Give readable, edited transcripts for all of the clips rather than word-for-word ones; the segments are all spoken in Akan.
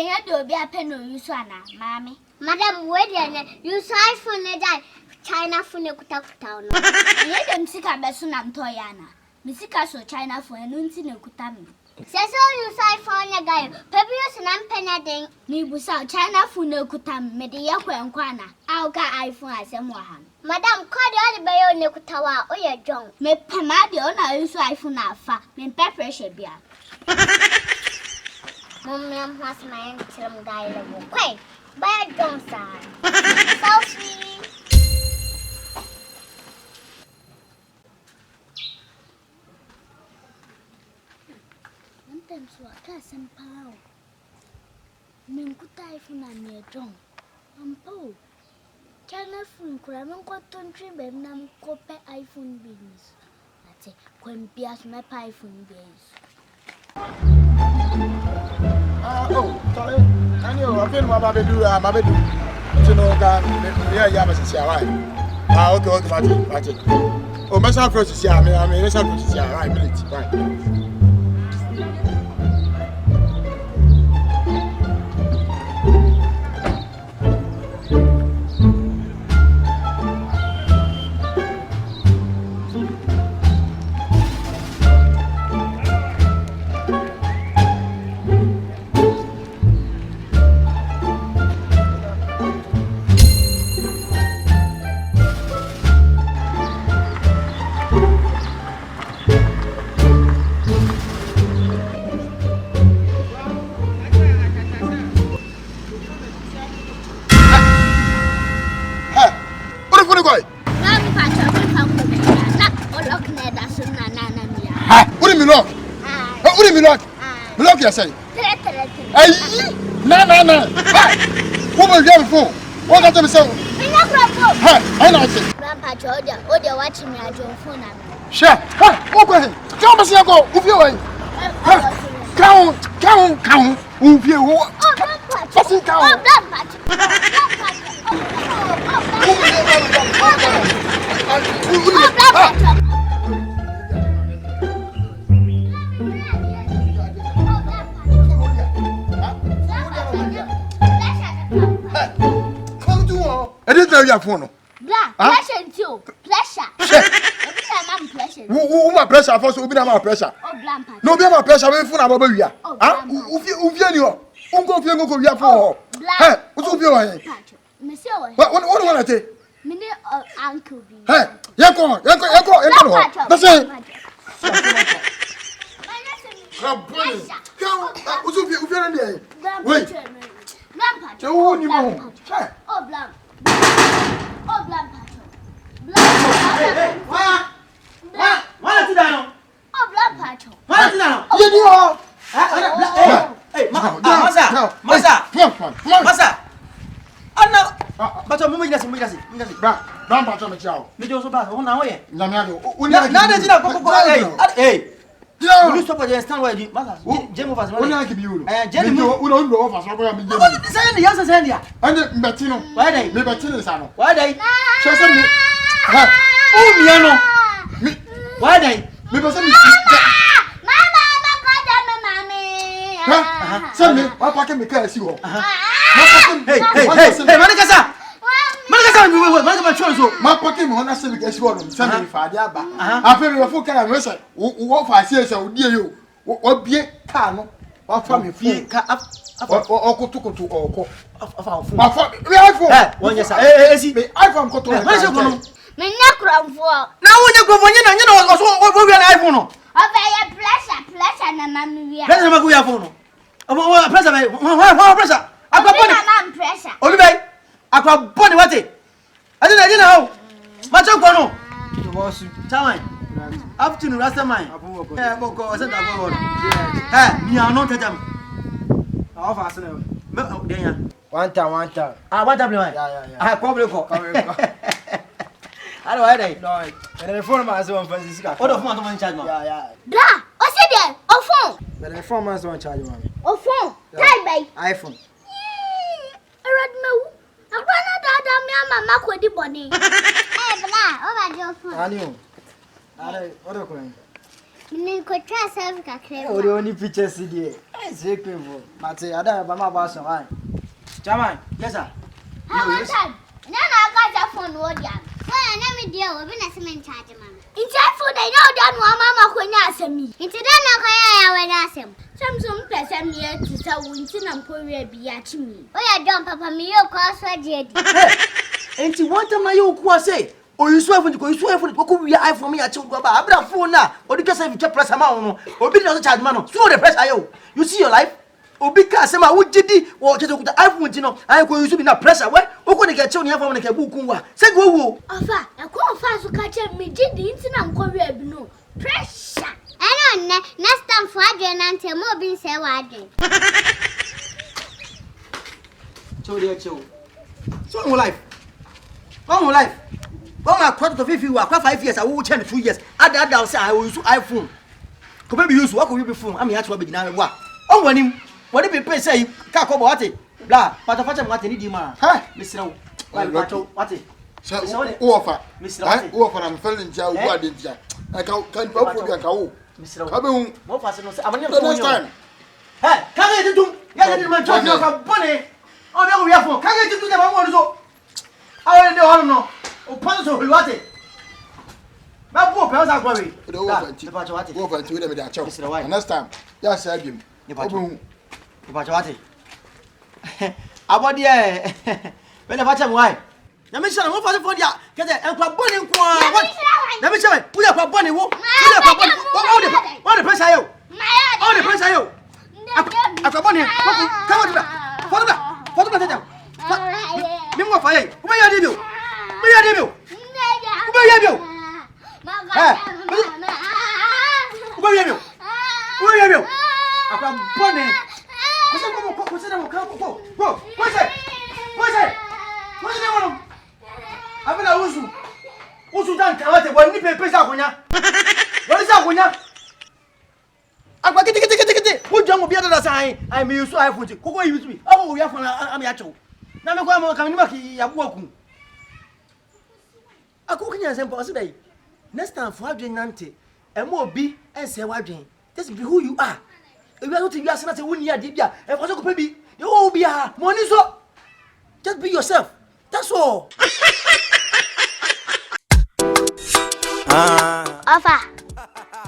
ya do be a pen no use ana, mommy. Madam, wait use iPhone na China phone kuta no. Ye dem sika be so na ntoyana. Me sika so China phone no nti na kuta me. Se so use iPhone na guy. Pebi use na mpena den. Ni busa China phone na kuta me de yakwa nkwana. A ka iPhone asem wa ha. Madam, call the be yo ne kuta wa o ye John. Me pema de o na use iPhone afa. Me pe pressure bia. Mom has my entrim guy level. Kwai, buy John sir. Selfie. Sometimes what can some power. Men could iPhone and near John. Po. China phone cramming got country benam copy iPhone business. That's it. When Pias my iPhone base. Oh, sorry. I know. I feel my baby do. You know, yeah, but see, right. Okay, Martin. Oh, my son first is here. I mean, my son first is here. Right, minute, right. Look, you say. Hey, no. Who will get phone? What got them so? I know it. Grandpa Georgia, oh, they're watching me at your phone. Sure. What going? Come and see go. If you way. Count. If you want. Just count. Your phone. Pleasure too. Pleasure. Who my pressure for so be my pressure. No be my pressure we phone about we. Ah, who fear you? Who go fear go we for? Hey, who fear why? Monsieur. What want to take? Me uncle be. Hey, yanko. That's it. Who fear there? Wait. Grandpa. Who ni mo? Hey. Oh, blank. Oh, blank patcho. Hey, why sit down? Oh, blank patcho. Why sit down? You do. Hey, Masa. Anna. But I'm moving. Brown patcho me chao. Me just pass. Who now here? Na me ado. Na de tina Kokotii. Hey. Will you stop at stand where you Masa? Jemo fast. Who na give you? Jemo. Who don't know fast. Why am I? What say the answer say there? And Betino. Why they? Me Betino sano. Why they? Show some me. Oh, me no. Why they? Me person me. Mama, Send me. Why pack me car see ho. Hey, Manikasa. Manikasa, so. My pocket me wanna see me see ho. Send me fa dia ba. Afa me fo car me say wo fa see say wo die yo. Wo bie car no. Wa fa me fie ka okotokoto oko. Afa phone. Ma fa me iPhone. Eh, one yes. Eh, see. Me iPhone koto. Why say kono? me nyakramfo. Na wonye grofo nyina no so we na iPhone no. Obey pleasure na mama wi. Pressure ma go ya phone no. Omo pressure me. Why pressure? Akwa body. Mama pressure. Obi bay. Akwa body wate. Adina ho. Ma choko no. The boss. Chawai. Afternoon rasta mine. Eh, boko o se da go no. Eh, mi ano tejam. Off as no. Me den ya. One time. Ah, what happened? Yeah. Ah, come ko. Hello, why dey? No. The phone man say one fancy sika. What of man to man charge man? Yeah. Bra, o se there, o phone. The phone man say one charge man. O phone. Tai bay. iPhone. Eradmewu. Akwana dada mi mama kwedi boni. Eh, bla, o ba jo phone. Ani o. Are, what do you Me ko try self ka krem. o? Ori oni pictures there. It's very painful. Mate, I don't have my boss on mine. Chairman, yes, sir. How much time? Now I got a phone. What ya? Well, let me deal with a cement charge, man. In time for they know that mama when you ask me. Into that, when I ask him. Some person here to sell winter and poor be at me. Oh, yeah, don't papa me, your crossword yet. And you want to my own say, or you swear to go, you swear for the iPhone me at you go back. I'm phone now, or because if you press a amount, or be another charge man, so the press I you see your life. Or because some would did or just the iPhone, you know, I go to be not pressure. What? We're going to get you here from the Kabuku. Say go. Offer, I call fast to catch me, did the incident Korea no pressure. I don't know, next time for Adrian and tell more being say Adrian. So dear chill. So my life. One more life. One my quarter of 50 work 5 years, I will change 2 years. Add down say I will use iPhone. Could maybe use what will you be phone? I'm here to be now. Oh, when him. What if you pay say Kako Boati? Blah, but I find what I need you, man. Huh? Mr. What? So, offer. Mr. Offer, I'm feeling jail. What did you? I can't put you a cow. Mr. Kaboom, more fast. I'm next time. Hey, can I do? Yeah, my job of bunny. Oh, no, we have for. Can I do them? I want to go. I don't know. Oh, Panso, what it? My poor parents are worried. Over to them with that choice. And next time, just said him. About there. When I watch him, why? Let me show you what for ya. Get it, and for bunny. Let me show you. We are for bunny. What the press are you? All the press are you? I for bunny. Come on, follow the Mimo fire. Where are you? Where are you? Where are you? Where are you? Where are you? I for bunny. What's it? I'm going to Usu dan kawate wani pepe sa kunya. Wani sa kunya. Agba kiti. Wo jango bia da sai. I me use iPhone. Koko use me. Awo we afan am ya cho. Na me kwa mo kam ni maki ya buwa ku. Ako kinya sempo so dai. Next time for adwen nante. Emo obi ense wadwen. Just be who you are. If you are not to be as say woni ade bia. E for so ko pe bi. You be a money so. Just be yourself. That's all. Offer.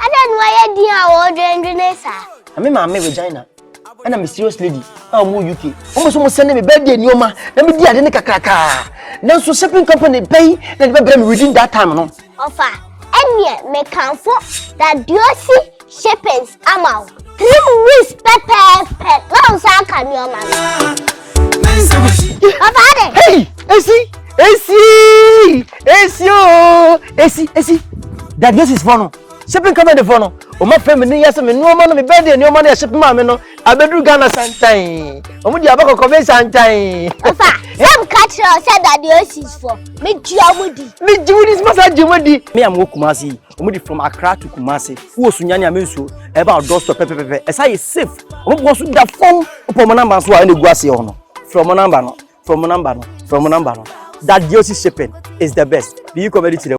I don't know why you didn't order Indonesia. I mean, my vagina. And I'm a serious lady. I'm more UK. Almost sending me birthday in your man. Let me dear the Kaka. Now, so shipping company pay and be within that time. No offer. And yet, make comfort that Diosi shippings amount 3 weeks pepper. No, sir, can your man. Hey, AC. That this is fun. Shipping company fun. O ma family yes me no man me birthday no man ship ma me no abedu Ghana santan. O mu di abako convey santan. Ofa, some catch said that the AC is for me Jumudi. Me Jumudi masa Jumudi. Me am Kumasi. O mu di from Accra to Kumasi. Wo sunyani amenso e ba doorstop pepepepe. E say safe. O mu go so da phone o mo number so a na guase ho no. From number no. That DOC shipping is the best. Be you comedy today.